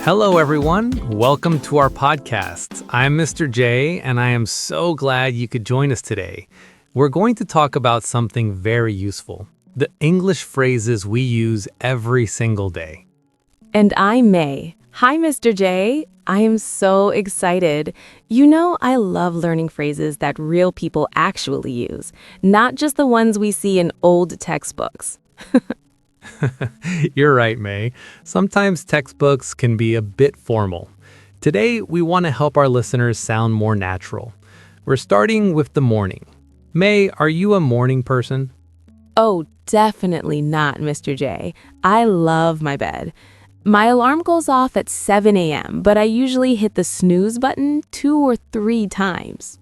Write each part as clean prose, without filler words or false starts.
Hello, everyone. Welcome to our podcast. I'm Mr. J, and I am so glad you could join us today. We're going to talk about something very useful, the English phrases we use every single day. And I'm May. Hi, Mr. J. I am so excited. You know, I love learning phrases that real people actually use, not just the ones we see in old textbooks. You're right, May. Sometimes textbooks can be a bit formal. Today, we want to help our listeners sound more natural. We're starting with the morning. May, are you a morning person? Oh, definitely not, Mr. J. I love my bed. My alarm goes off at 7 a.m., but I usually hit the snooze button 2 or 3 times.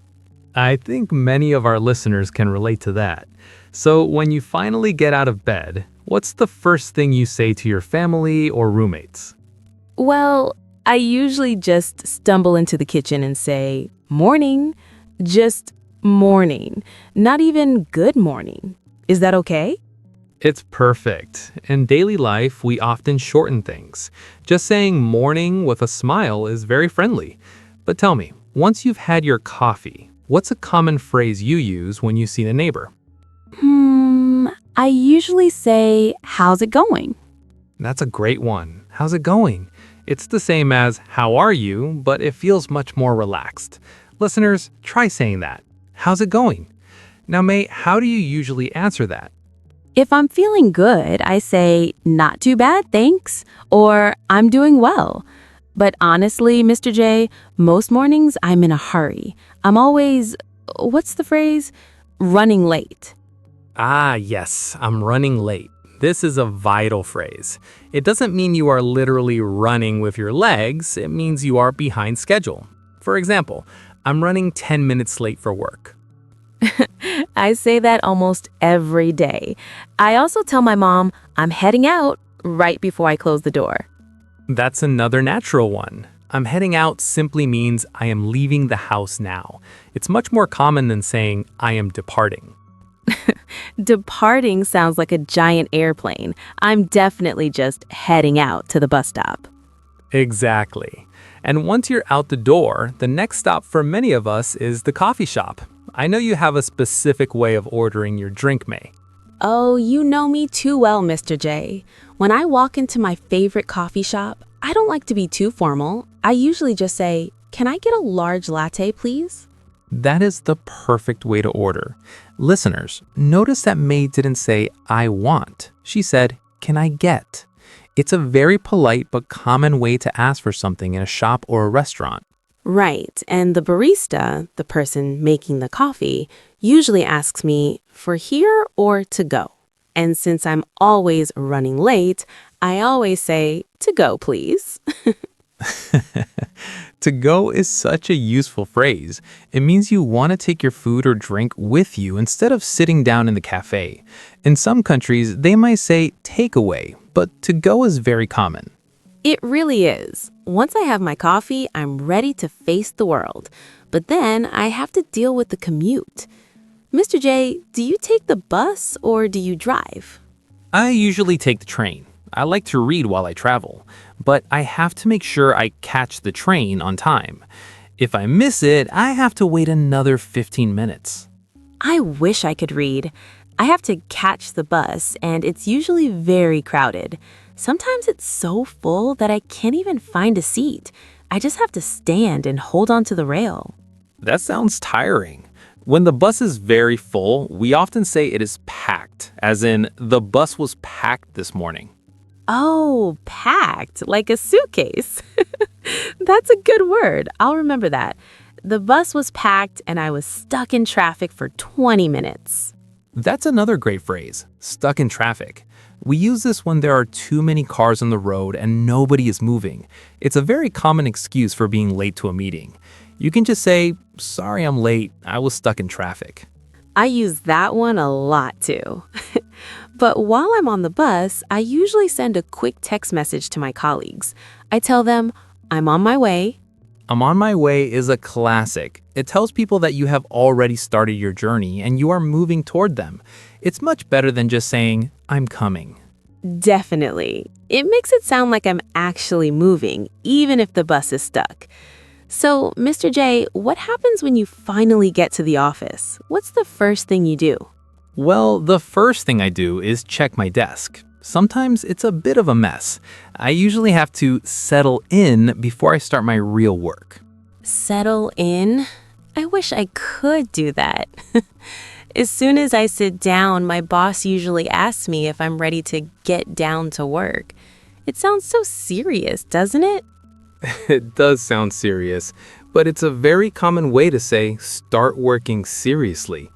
I think many of our listeners can relate to that. So when you finally get out of bed, what's the first thing you say to your family or roommates? Well, I usually just stumble into the kitchen and say, morning, just morning, not even good morning. Is that okay? It's perfect. In daily life, we often shorten things. Just saying morning with a smile is very friendly. But tell me, once you've had your coffee, what's a common phrase you use when you see a neighbor? I usually say, how's it going? That's a great one. How's it going? It's the same as how are you, but it feels much more relaxed. Listeners, try saying that. How's it going? Now, May, how do you usually answer that? If I'm feeling good, I say, not too bad, thanks, or I'm doing well. But honestly, Mr. J, most mornings I'm in a hurry. I'm always, what's the phrase? Running late. Ah, yes, I'm running late. This is a vital phrase. It doesn't mean you are literally running with your legs. It means you are behind schedule. For example, I'm running 10 minutes late for work. I say that almost every day. I also tell my mom I'm heading out right before I close the door. That's another natural one. I'm heading out simply means I am leaving the house now. It's much more common than saying I am departing. Departing sounds like a giant airplane. I'm definitely just heading out to the bus stop. Exactly. And once you're out the door, the next stop for many of us is the coffee shop. I know you have a specific way of ordering your drink, May. Oh, you know me too well, Mr. J. When I walk into my favorite coffee shop, I don't like to be too formal. I usually just say, can I get a large latte, please? That is the perfect way to order. Listeners, notice that May didn't say, I want. She said, can I get? It's a very polite but common way to ask for something in a shop or a restaurant. Right, and the barista, the person making the coffee, usually asks me for here or to go. And since I'm always running late, I always say, to go, please. To go is such a useful phrase. It means you want to take your food or drink with you instead of sitting down in the cafe. In some countries, they might say takeaway, but to go is very common. It really is. Once I have my coffee, I'm ready to face the world. But then I have to deal with the commute. Mr. J, do you take the bus or do you drive? I usually take the train. I like to read while I travel, but I have to make sure I catch the train on time. If I miss it, I have to wait another 15 minutes. I wish I could read. I have to catch the bus, and it's usually very crowded. Sometimes it's so full that I can't even find a seat. I just have to stand and hold on to the rail. That sounds tiring. When the bus is very full, we often say it is packed, as in the bus was packed this morning. Oh, packed, like a suitcase. That's a good word. I'll remember that. The bus was packed and I was stuck in traffic for 20 minutes. That's another great phrase, stuck in traffic. We use this when there are too many cars on the road and nobody is moving. It's a very common excuse for being late to a meeting. You can just say, sorry I'm late, I was stuck in traffic. I use that one a lot too. But while I'm on the bus, I usually send a quick text message to my colleagues. I tell them, I'm on my way. I'm on my way is a classic. It tells people that you have already started your journey and you are moving toward them. It's much better than just saying, I'm coming. Definitely. It makes it sound like I'm actually moving, even if the bus is stuck. So, Mr. J, what happens when you finally get to the office? What's the first thing you do? Well, the first thing I do is check my desk. Sometimes it's a bit of a mess. I usually have to settle in before I start my real work. Settle in? I wish I could do that. As soon as I sit down, my boss usually asks me if I'm ready to get down to work. It sounds so serious, doesn't it? It does sound serious, but it's a very common way to say start working seriously.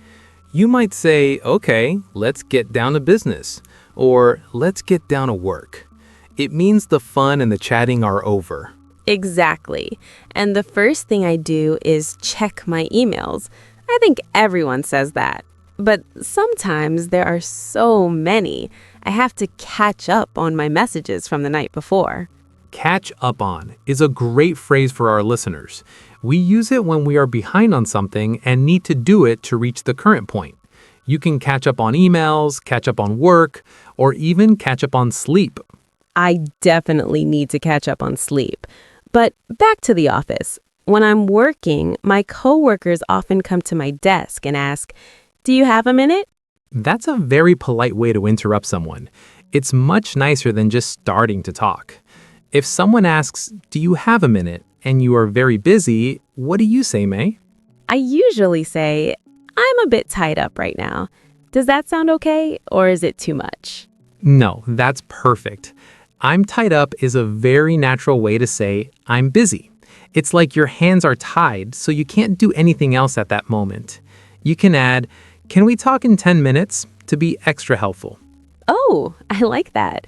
You might say, okay, let's get down to business, or let's get down to work. It means the fun and the chatting are over. Exactly. And the first thing I do is check my emails. I think everyone says that. But sometimes there are so many. I have to catch up on my messages from the night before. Catch up on is a great phrase for our listeners. We use it when we are behind on something and need to do it to reach the current point. You can catch up on emails, catch up on work, or even catch up on sleep. I definitely need to catch up on sleep. But back to the office. When I'm working, my coworkers often come to my desk and ask, "Do you have a minute?" That's a very polite way to interrupt someone. It's much nicer than just starting to talk. If someone asks, "Do you have a minute?" and you are very busy, what do you say, May? I usually say, "I'm a bit tied up right now." Does that sound okay, or is it too much? No, that's perfect. I'm tied up is a very natural way to say I'm busy. It's like your hands are tied, so you can't do anything else at that moment. You can add, "Can we talk in 10 minutes?" to be extra helpful. Oh, I like that.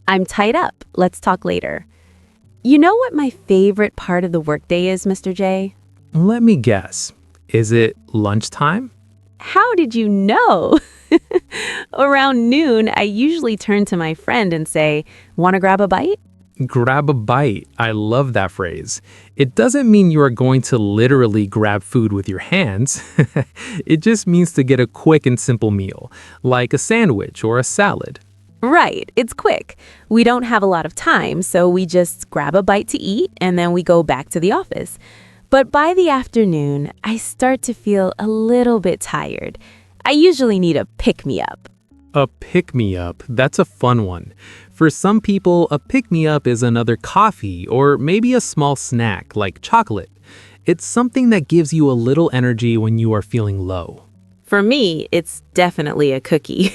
I'm tied up. Let's talk later. You know what my favorite part of the workday is, Mr. J? Let me guess. Is it lunchtime? How did you know? Around noon, I usually turn to my friend and say, "Want to grab a bite?" Grab a bite. I love that phrase. It doesn't mean you are going to literally grab food with your hands. It just means to get a quick and simple meal, like a sandwich or a salad. Right, it's quick. We don't have a lot of time, so we just grab a bite to eat and then we go back to the office. But by the afternoon, I start to feel a little bit tired. I usually need a pick-me-up. A pick-me-up, that's a fun one. For some people, a pick-me-up is another coffee or maybe a small snack like chocolate. It's something that gives you a little energy when you are feeling low. For me, it's definitely a cookie.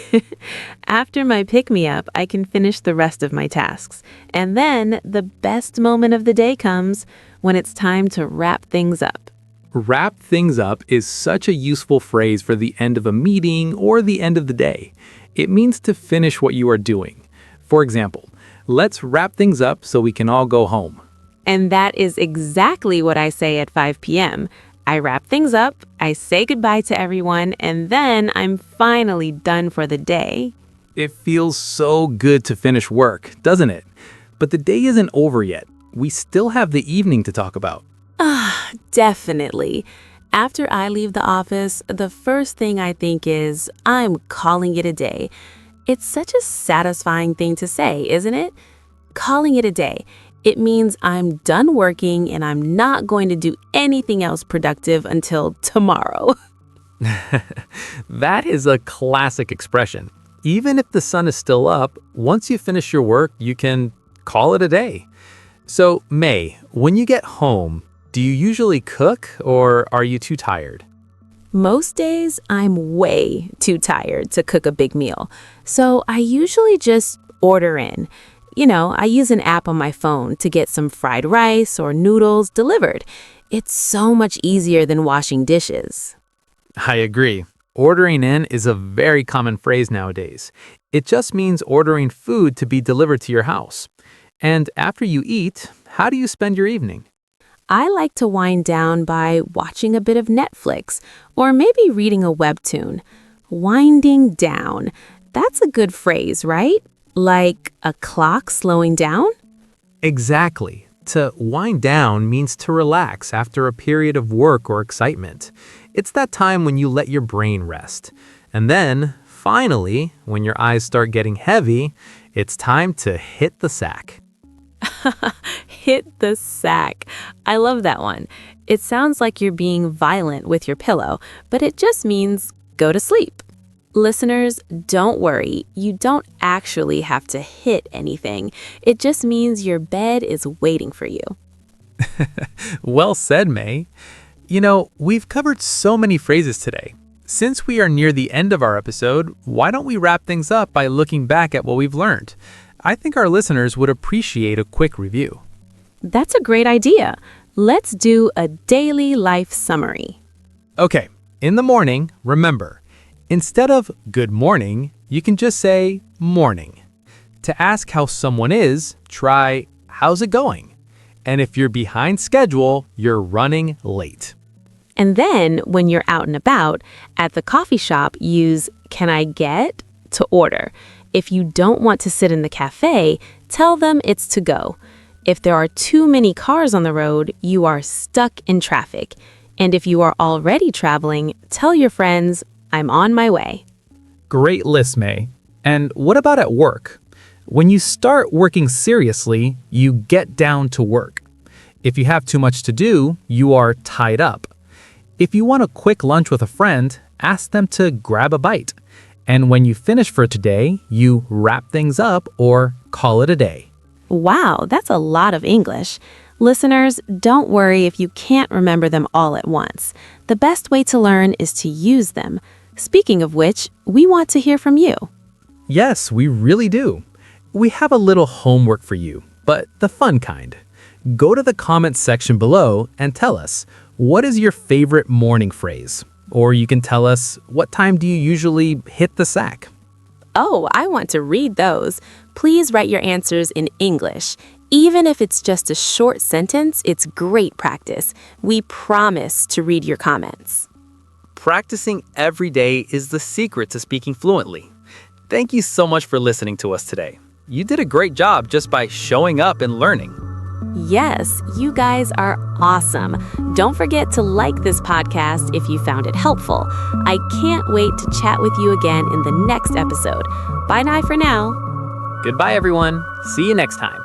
After my pick-me-up, I can finish the rest of my tasks. And then the best moment of the day comes when it's time to wrap things up. Wrap things up is such a useful phrase for the end of a meeting or the end of the day. It means to finish what you are doing. For example, let's wrap things up so we can all go home. And that is exactly what I say at 5 p.m. I wrap things up, I say goodbye to everyone, and then I'm finally done for the day. It feels so good to finish work, doesn't it? But the day isn't over yet. We still have the evening to talk about. Definitely. After I leave the office, the first thing I think is, I'm calling it a day. It's such a satisfying thing to say, isn't it? Calling it a day. It means I'm done working and I'm not going to do anything else productive until tomorrow. That is a classic expression. Even if the sun is still up, once you finish your work, you can call it a day. So, May, when you get home, do you usually cook or are you too tired? Most days, I'm way too tired to cook a big meal. So I usually just order in. I use an app on my phone to get some fried rice or noodles delivered. It's so much easier than washing dishes. I agree. Ordering in is a very common phrase nowadays. It just means ordering food to be delivered to your house. And after you eat, how do you spend your evening? I like to wind down by watching a bit of Netflix or maybe reading a webtoon. Winding down. That's a good phrase, right? Like a clock slowing down? Exactly. To wind down means to relax after a period of work or excitement. It's that time when you let your brain rest. And then, finally, when your eyes start getting heavy, it's time to hit the sack. Hit the sack. I love that one. It sounds like you're being violent with your pillow, but it just means go to sleep. Listeners, don't worry. You don't actually have to hit anything. It just means your bed is waiting for you. Well said, May. You know, we've covered so many phrases today. Since we are near the end of our episode, why don't we wrap things up by looking back at what we've learned? I think our listeners would appreciate a quick review. That's a great idea. Let's do a daily life summary. Okay, in the morning, remember, instead of good morning, you can just say morning. To ask how someone is, try how's it going? And if you're behind schedule, you're running late. And then when you're out and about, at the coffee shop, use can I get to order. If you don't want to sit in the cafe, tell them it's to go. If there are too many cars on the road, you are stuck in traffic. And if you are already traveling, tell your friends, I'm on my way. Great list, May. And what about at work? When you start working seriously, you get down to work. If you have too much to do, you are tied up. If you want a quick lunch with a friend, ask them to grab a bite. And when you finish for today, you wrap things up or call it a day. Wow, that's a lot of English. Listeners, don't worry if you can't remember them all at once. The best way to learn is to use them. Speaking of which, we want to hear from you. Yes, we really do. We have a little homework for you, but the fun kind. Go to the comments section below and tell us, what is your favorite morning phrase? Or you can tell us, what time do you usually hit the sack? Oh, I want to read those. Please write your answers in English. Even if it's just a short sentence, it's great practice. We promise to read your comments. Practicing every day is the secret to speaking fluently. Thank you so much for listening to us today. You did a great job just by showing up and learning. Yes, you guys are awesome. Don't forget to like this podcast if you found it helpful. I can't wait to chat with you again in the next episode. Bye for now. Goodbye, everyone. See you next time.